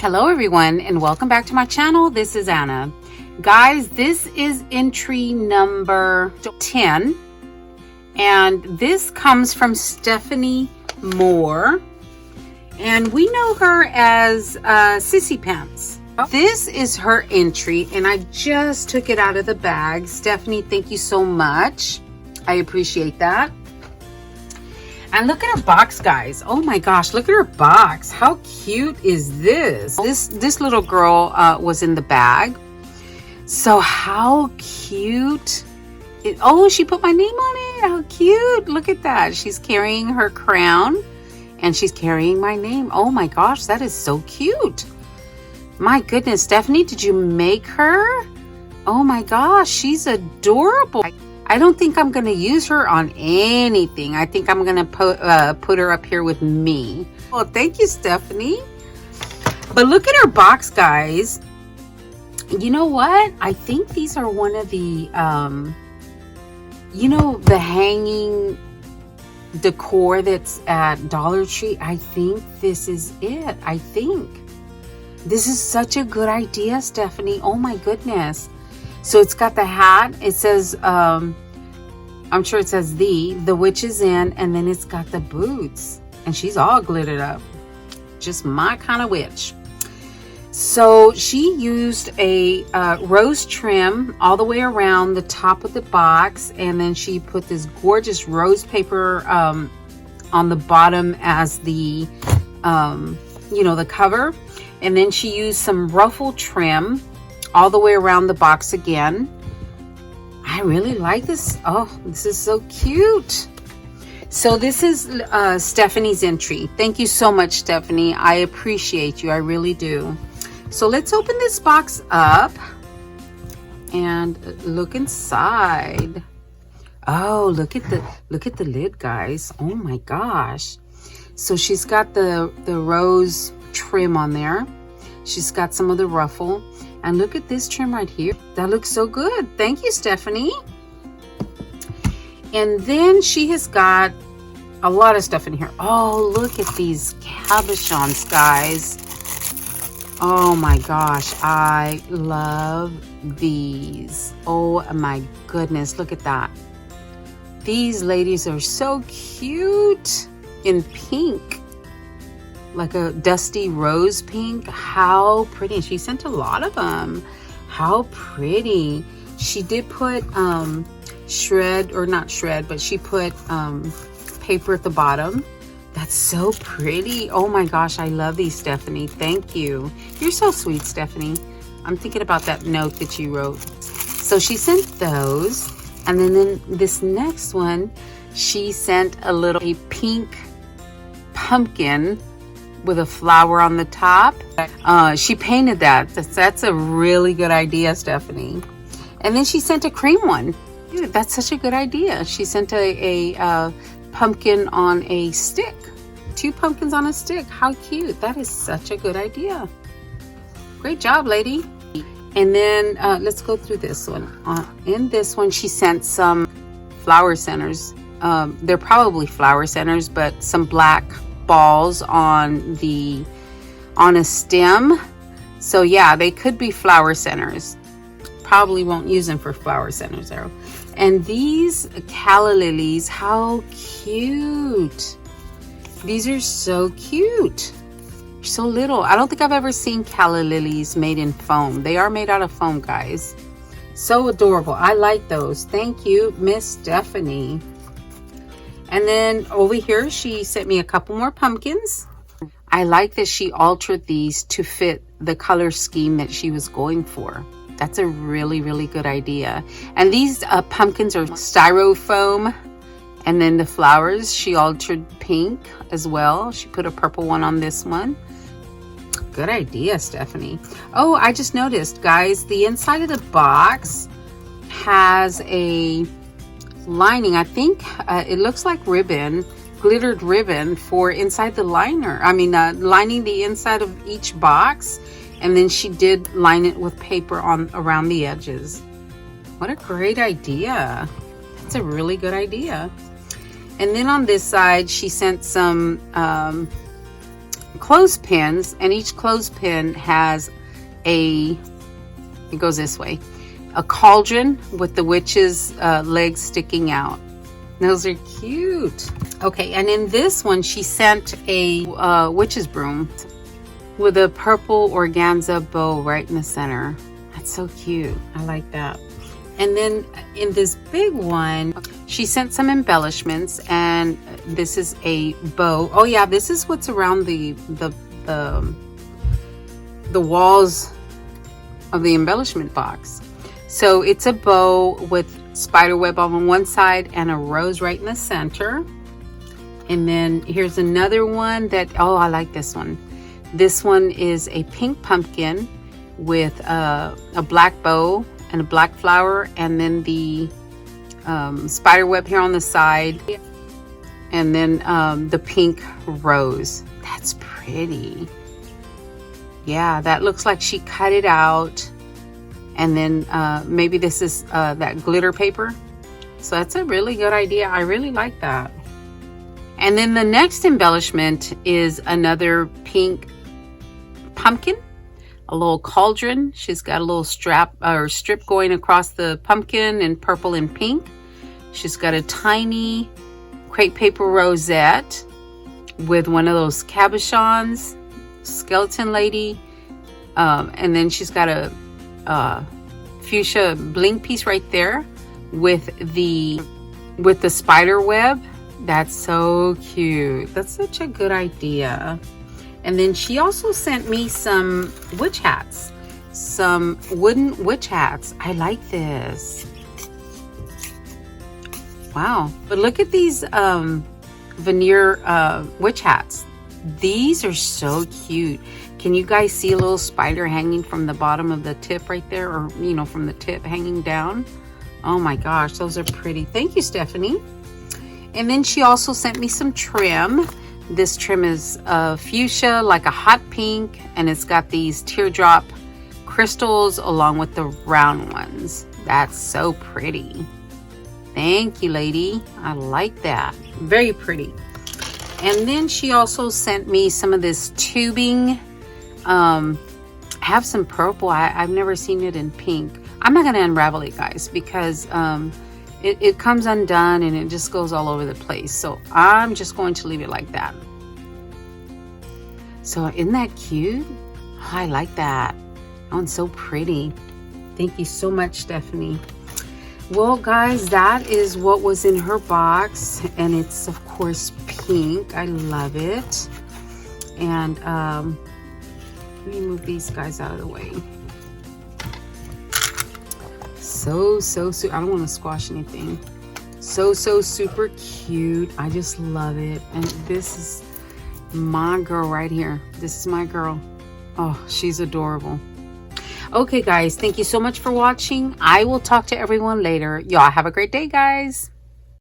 Hello everyone and welcome back to my channel. This is Anna. Guys, this is entry number 10 and this comes from Stephanie Moore and we know her as Sissy Pants. This is her entry and I just took it out of the bag. Stephanie, thank you so much. I appreciate that. And look at her box, guys. Oh my gosh, look at her box. How cute is this? This little girl was in the bag. So how cute. Oh, she put my name on it. How cute. Look at that. She's carrying her crown and she's carrying my name. Oh my gosh, that is so cute. My goodness, Stephanie, did you make her? Oh my gosh, she's adorable. I don't think I'm going to use her on anything. I think I'm going to put her up here with me. Oh, thank you, Stephanie. But look at her box, guys. You know what? I think these are one of the, you know, the hanging decor that's at Dollar Tree. I think this is it. I think. This is such a good idea, Stephanie. Oh my goodness. So it's got the hat. It says, I'm sure it says the witch is in, and then it's got the boots. And she's all glittered up. Just my kind of witch. So she used a rose trim all the way around the top of the box. And then she put this gorgeous rose paper on the bottom as the, you know, the cover. And then she used some ruffle trim all the way around the box again. I really like this. Oh, this is so cute. So this is Stephanie's entry. Thank you so much, Stephanie. I appreciate you. I really do. So let's open this box up and look inside. Oh, look at the lid, guys. Oh my gosh. So she's got the rose trim on there. She's got some of the ruffle. And look at this trim right here. That looks so good. Thank you, Stephanie. And then she has got a lot of stuff in here. Oh, look at these cabochons, guys. Oh my gosh, I love these. Oh my goodness, look at that. These ladies are so cute in pink. Like a dusty rose pink. How pretty. She sent a lot of them. How pretty. She did put shred, or not shred, but she put paper at the bottom. That's so pretty. Oh my gosh, I love these, Stephanie. Thank you. You're so sweet, Stephanie. I'm thinking about that note that you wrote. So she sent those. And then this next one, she sent a pink pumpkin with a flower on the top. She painted that. That's a really good idea, Stephanie. And then she sent a cream one. Dude, that's such a good idea. She sent a pumpkin on a stick. 2 pumpkins on a stick. How cute. That is such a good idea. Great job, lady. And then let's go through this one. In this one, she sent some flower centers. They're probably flower centers, but some black balls on a stem. So yeah, they could be flower centers. Probably won't use them for flower centers though. And these calla lilies, how cute. These are so cute. So little. I don't think I've ever seen calla lilies made in foam. They are made out of foam, guys. So adorable. I like those. Thank you, Miss Stephanie. And then over here, she sent me a couple more pumpkins. I like that she altered these to fit the color scheme that she was going for. That's a really, really good idea. And these pumpkins are styrofoam. And then the flowers, she altered pink as well. She put a purple one on this one. Good idea, Stephanie. Oh, I just noticed, guys, the inside of the box has a lining. I think it looks like ribbon, glittered ribbon for inside the liner. I mean, lining the inside of each box, and then she did line it with paper around the edges. What a great idea. It's a really good idea. And then on this side, she sent some clothespins, and each clothespin has it goes this way, a cauldron with the witch's legs sticking out. Those are cute. Okay, and in this one, she sent a witch's broom with a purple organza bow right in the center. That's so cute. I like that. And then in this big one, she sent some embellishments, and this is a bow. Oh yeah, this is what's around the walls of the embellishment box. So it's a bow with spider web on one side and a rose right in the center. And then here's another one that, oh, I like this one. This one is a pink pumpkin with a black bow and a black flower, and then the spider web here on the side, and then the pink rose. That's pretty. Yeah, that looks like she cut it out, and then maybe this is that glitter paper. So that's a really good idea. I really like that. And then the next embellishment is another pink pumpkin, a little cauldron. She's got a little strap or strip going across the pumpkin in purple and pink. She's got a tiny crepe paper rosette with one of those cabochons, skeleton lady, and then she's got a fuchsia bling piece right there with the spider web. That's so cute. That's such a good idea. And then she also sent me some witch hats, some wooden witch hats. I like this. Wow. But look at these veneer witch hats. These are so cute. Can you guys see a little spider hanging from the bottom of the tip right there, or you know, from the tip hanging down? Oh my gosh, those are pretty. Thank you, Stephanie. And then she also sent me some trim. This trim is fuchsia, like a hot pink, and it's got these teardrop crystals along with the round ones. That's so pretty. Thank you, lady. I like that. Very pretty. And then she also sent me some of this tubing. I have some purple. I've never seen it in pink. I'm not going to unravel it, guys, because it comes undone and it just goes all over the place. So I'm just going to leave it like that. So isn't that cute? Oh, I like that. That one's so pretty. Thank you so much, Stephanie. Well, guys, that is what was in her box. And it's, of course, pink. I love it. And let me move these guys out of the way. So I don't want to squash anything. So super cute. I just love it. And this is my girl right here. This is my girl. Oh, she's adorable. Okay, guys, thank you so much for watching. I will talk to everyone later. Y'all have a great day, guys.